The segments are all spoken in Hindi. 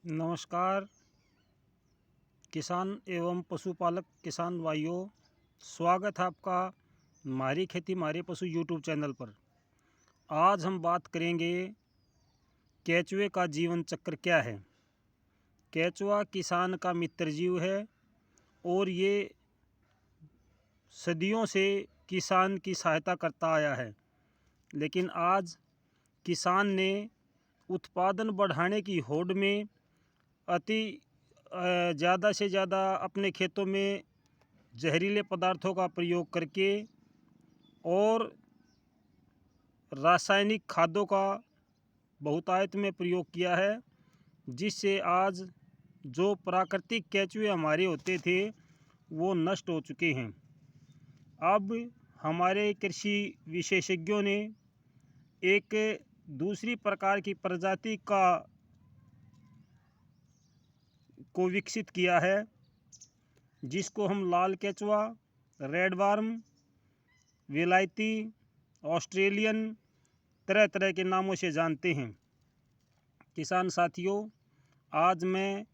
नमस्कार किसान एवं पशुपालक किसान भाइयों, स्वागत है आपका हमारी खेती हमारे पशु यूट्यूब चैनल पर। आज हम बात करेंगे केंचुए का जीवन चक्र क्या है। केंचुआ किसान का मित्र जीव है और ये सदियों से किसान की सहायता करता आया है, लेकिन आज किसान ने उत्पादन बढ़ाने की होड़ में अति ज़्यादा से ज़्यादा अपने खेतों में जहरीले पदार्थों का प्रयोग करके और रासायनिक खादों का बहुतायत में प्रयोग किया है, जिससे आज जो प्राकृतिक केंचुए हमारे होते थे वो नष्ट हो चुके हैं। अब हमारे कृषि विशेषज्ञों ने एक दूसरी प्रकार की प्रजाति को विकसित किया है, जिसको हम लाल केंचुआ, रेड वार्म, विलायती, ऑस्ट्रेलियन तरह तरह के नामों से जानते हैं। किसान साथियों, आज मैं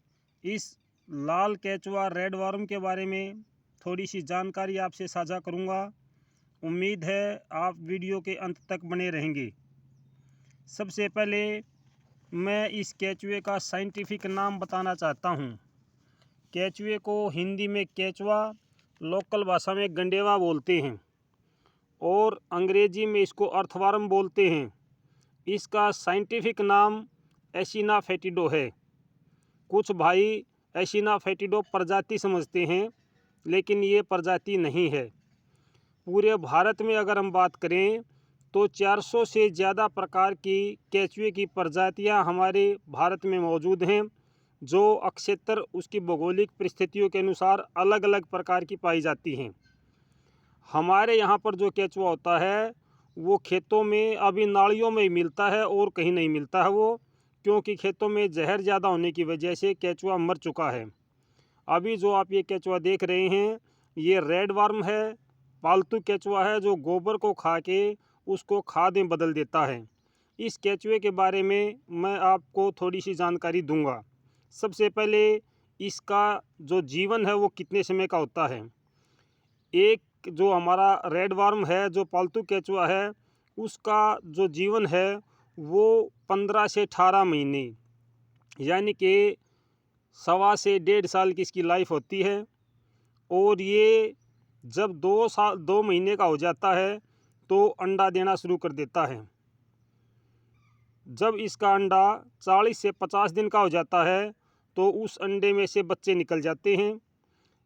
इस लाल केंचुआ रेड वार्म के बारे में थोड़ी सी जानकारी आपसे साझा करूंगा। उम्मीद है आप वीडियो के अंत तक बने रहेंगे। सबसे पहले मैं इस केंचुए का साइंटिफिक नाम बताना चाहता हूं। केंचुए को हिंदी में केंचुआ, लोकल भाषा में गंडेवा बोलते हैं और अंग्रेजी में इसको अर्थवर्म बोलते हैं। इसका साइंटिफिक नाम एचिना फेटिडो है। कुछ भाई एचिना फेटिडो प्रजाति समझते हैं, लेकिन ये प्रजाति नहीं है। पूरे भारत में अगर हम बात करें तो 400 से ज़्यादा प्रकार की केंचुए की प्रजातियां हमारे भारत में मौजूद हैं, जो अक्षेत्र उसकी भौगोलिक परिस्थितियों के अनुसार अलग अलग प्रकार की पाई जाती हैं। हमारे यहाँ पर जो केंचुआ होता है वो खेतों में अभी नालियों में ही मिलता है और कहीं नहीं मिलता है वो, क्योंकि खेतों में जहर ज़्यादा होने की वजह से केंचुआ मर चुका है। अभी जो आप ये केंचुआ देख रहे हैं ये रेड वार्म है, पालतू केंचुआ है जो गोबर को खा के उसको खाद में बदल देता है। इस केंचुए के बारे में मैं आपको थोड़ी सी जानकारी दूंगा। सबसे पहले इसका जो जीवन है वो कितने समय का होता है। एक जो हमारा रेड वार्म है, जो पालतू केंचुआ है, उसका जो जीवन है वो 15 से 18 महीने यानी कि 1.25 से 1.5 साल की इसकी लाइफ होती है। और ये जब 2 महीने का हो जाता है तो अंडा देना शुरू कर देता है। जब इसका अंडा 40 से 50 दिन का हो जाता है तो उस अंडे में से बच्चे निकल जाते हैं।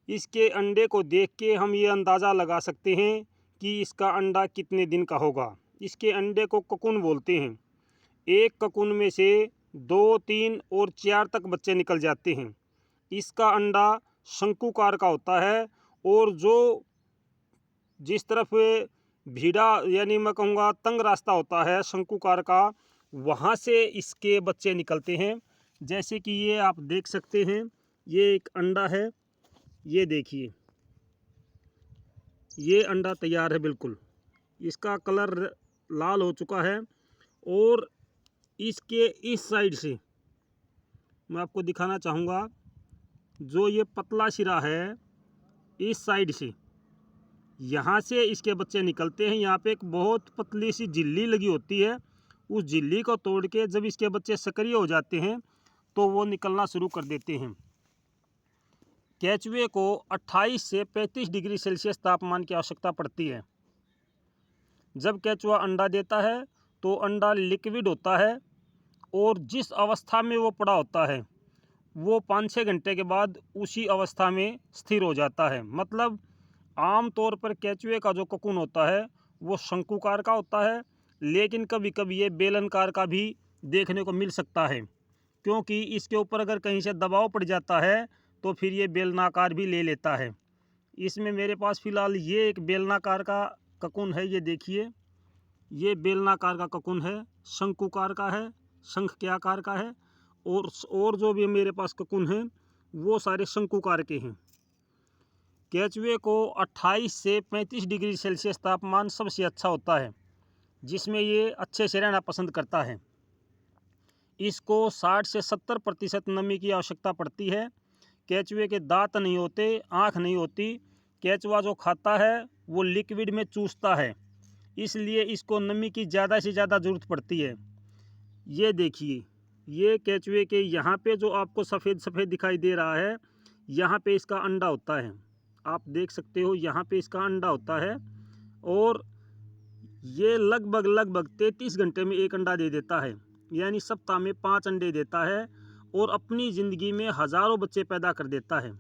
इसके अंडे को देख के हम ये अंदाज़ा लगा सकते हैं कि इसका अंडा कितने दिन का होगा। इसके अंडे को ककून बोलते हैं। एक ककून में से 2, 3 और 4 तक बच्चे निकल जाते हैं। इसका अंडा शंकुकार का होता है और जो जिस तरफ भीड़ा यानी मैं कहूँगा तंग रास्ता होता है शंकुकार का, वहाँ से इसके बच्चे निकलते हैं। जैसे कि ये आप देख सकते हैं, ये एक अंडा है, ये देखिए, ये अंडा तैयार है बिल्कुल। इसका कलर लाल हो चुका है और इसके इस साइड से मैं आपको दिखाना चाहूँगा, जो ये पतला सिरा है इस साइड से, यहाँ से इसके बच्चे निकलते हैं। यहाँ पे एक बहुत पतली सी झिल्ली लगी होती है, उस झिल्ली को तोड़ के जब इसके बच्चे सक्रिय हो जाते हैं तो वो निकलना शुरू कर देते हैं। केंचुए को 28 से 35 डिग्री सेल्सियस तापमान की आवश्यकता पड़ती है। जब केंचुआ अंडा देता है तो अंडा लिक्विड होता है और जिस अवस्था में वो पड़ा होता है वो 5-6 घंटे के बाद उसी अवस्था में स्थिर हो जाता है। मतलब आम तौर पर केंचुए का जो ककून होता है वो शंकुकार का होता है, लेकिन कभी कभी ये बेलनाकार का भी देखने को मिल सकता है, क्योंकि इसके ऊपर अगर कहीं से दबाव पड़ जाता है तो फिर ये बेलनाकार भी ले लेता है। इसमें मेरे पास फ़िलहाल ये एक बेलनाकार का ककून है, ये देखिए, ये बेलनाकार का ककून है, शंकुकार का है, शंख के आकार का है। और जो भी मेरे पास ककून हैं वो सारे शंकुकार के हैं। केंचुए को 28 से 35 डिग्री सेल्सियस तापमान सबसे अच्छा होता है, जिसमें ये अच्छे से रहना पसंद करता है। इसको 60 से 70% नमी की आवश्यकता पड़ती है। केचुए के दांत नहीं होते, आँख नहीं होती। केचुआ जो खाता है वो लिक्विड में चूसता है, इसलिए इसको नमी की ज़्यादा से ज़्यादा ज़रूरत पड़ती है। ये देखिए, ये केचुए के यहाँ पे जो आपको सफ़ेद सफ़ेद दिखाई दे रहा है, यहाँ पे इसका अंडा होता है। आप देख सकते हो, यहाँ पे इसका अंडा होता है और ये लगभग 33 घंटे में एक अंडा दे देता है, यानी सप्ताह में 5 अंडे देता है और अपनी ज़िंदगी में हज़ारों बच्चे पैदा कर देता है।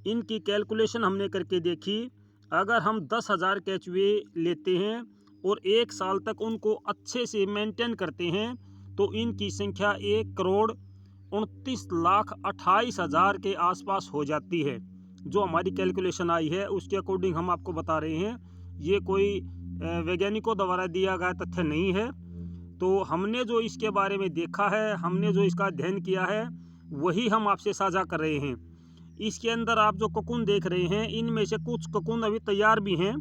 इनकी कैलकुलेशन हमने करके देखी। अगर हम 10,000 केचुए लेते हैं और 1 साल तक उनको अच्छे से मेंटेन करते हैं तो इनकी संख्या 1,29,28,000 के आसपास हो जाती है। जो हमारी कैलकुलेशन आई है उसके अकॉर्डिंग हम आपको बता रहे हैं। ये कोई वैज्ञानिकों द्वारा दिया गया तथ्य नहीं है। तो हमने जो इसके बारे में देखा है, हमने जो इसका अध्ययन किया है, वही हम आपसे साझा कर रहे हैं। इसके अंदर आप जो कोकून देख रहे हैं, इनमें से कुछ कोकून अभी तैयार भी हैं।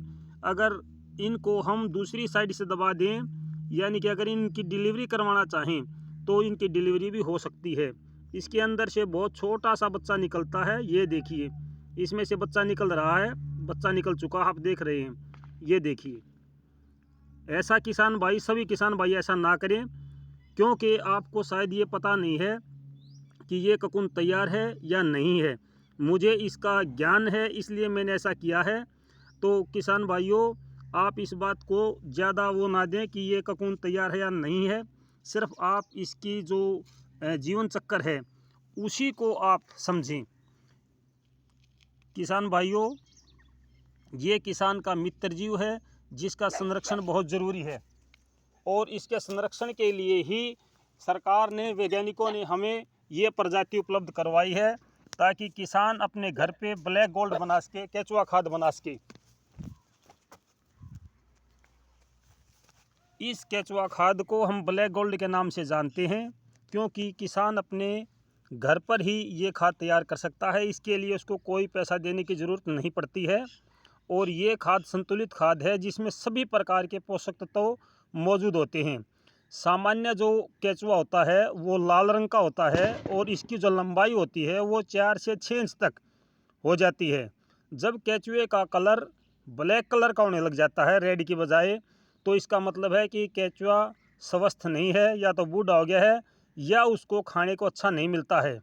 अगर इनको हम दूसरी साइड से दबा दें, यानी कि अगर इनकी डिलीवरी करवाना चाहें तो इनकी डिलीवरी भी हो सकती है। इसके अंदर से बहुत छोटा सा बच्चा निकलता है। ये देखिए, इसमें से बच्चा निकल रहा है, बच्चा निकल चुका, आप देख रहे हैं। ये देखिए, ऐसा किसान भाई, सभी किसान भाई ऐसा ना करें, क्योंकि आपको शायद ये पता नहीं है कि ये कोकून तैयार है या नहीं है। मुझे इसका ज्ञान है, इसलिए मैंने ऐसा किया है। तो किसान भाइयों, आप इस बात को ज़्यादा वो ना दें कि ये कोकून तैयार है या नहीं है। सिर्फ आप इसकी जो जीवन चक्र है उसी को आप समझें। किसान भाइयों, ये किसान का मित्र जीव है जिसका संरक्षण बहुत ज़रूरी है और इसके संरक्षण के लिए ही सरकार ने, वैज्ञानिकों ने हमें ये प्रजाति उपलब्ध करवाई है ताकि किसान अपने घर पे ब्लैक गोल्ड बना सके, केचुआ खाद बना सके। इस केचुआ खाद को हम ब्लैक गोल्ड के नाम से जानते हैं क्योंकि किसान अपने घर पर ही ये खाद तैयार कर सकता है। इसके लिए उसको कोई पैसा देने की ज़रूरत नहीं पड़ती है और ये खाद संतुलित खाद है जिसमें सभी प्रकार के पोषक तत्व मौजूद होते हैं। सामान्य जो केचुआ होता है वो लाल रंग का होता है और इसकी जो लंबाई होती है वो 4 से 6 इंच तक हो जाती है। जब केचुए का कलर ब्लैक कलर का होने लग जाता है रेड की बजाय, तो इसका मतलब है कि केचुआ स्वस्थ नहीं है, या तो बूढ़ा हो गया है या उसको खाने को अच्छा नहीं मिलता है।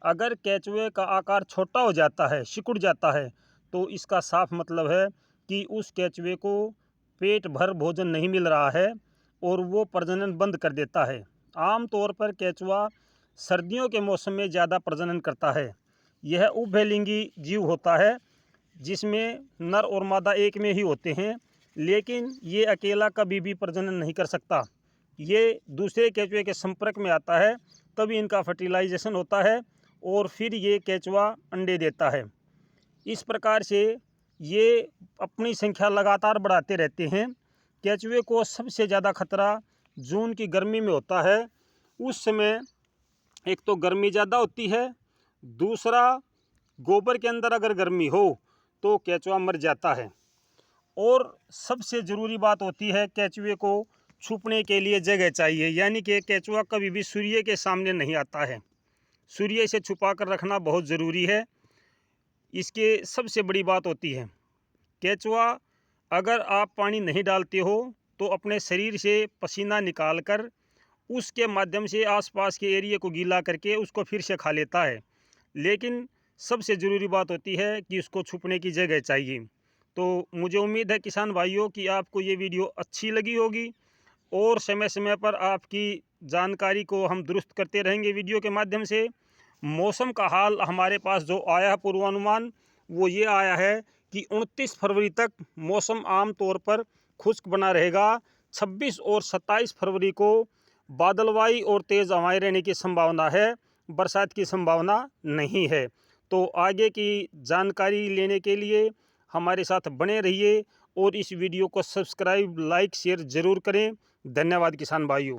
अगर केचुए का आकार छोटा हो जाता है, सिकुड़ जाता है, तो इसका साफ मतलब है कि उस केचुए को पेट भर भोजन नहीं मिल रहा है और वो प्रजनन बंद कर देता है। आम तौर पर केचुआ सर्दियों के मौसम में ज़्यादा प्रजनन करता है। यह उभयलिंगी जीव होता है जिसमें नर और मादा एक में ही होते हैं, लेकिन ये अकेला कभी भी प्रजनन नहीं कर सकता। ये दूसरे केचुए के संपर्क में आता है तभी इनका फर्टिलाइजेशन होता है और फिर ये केचुआ अंडे देता है। इस प्रकार से ये अपनी संख्या लगातार बढ़ाते रहते हैं। केचुए को सबसे ज़्यादा खतरा जून की गर्मी में होता है। उस समय एक तो गर्मी ज़्यादा होती है, दूसरा गोबर के अंदर अगर गर्मी हो तो केचुआ मर जाता है। और सबसे ज़रूरी बात होती है, केचुए को छुपने के लिए जगह चाहिए, यानी कि केचुआ कभी भी सूर्य के सामने नहीं आता है। सूर्य से छुपा कर रखना बहुत ज़रूरी है। इसके सबसे बड़ी बात होती है, केचुआ अगर आप पानी नहीं डालते हो तो अपने शरीर से पसीना निकाल कर उसके माध्यम से आसपास के एरिया को गीला करके उसको फिर से खा लेता है। लेकिन सबसे ज़रूरी बात होती है कि उसको छुपने की जगह चाहिए। तो मुझे उम्मीद है किसान भाइयों कि आपको ये वीडियो अच्छी लगी होगी और समय समय पर आपकी जानकारी को हम दुरुस्त करते रहेंगे वीडियो के माध्यम से। मौसम का हाल हमारे पास जो आया है पूर्वानुमान, वो ये आया है कि 29 फरवरी तक मौसम आम तौर पर खुश्क बना रहेगा। 26 और 27 फरवरी को बादलवाई और तेज़ हवाएं रहने की संभावना है, बरसात की संभावना नहीं है। तो आगे की जानकारी लेने के लिए हमारे साथ बने रहिए और इस वीडियो को सब्सक्राइब, लाइक, शेयर ज़रूर करें। धन्यवाद किसान भाइयों।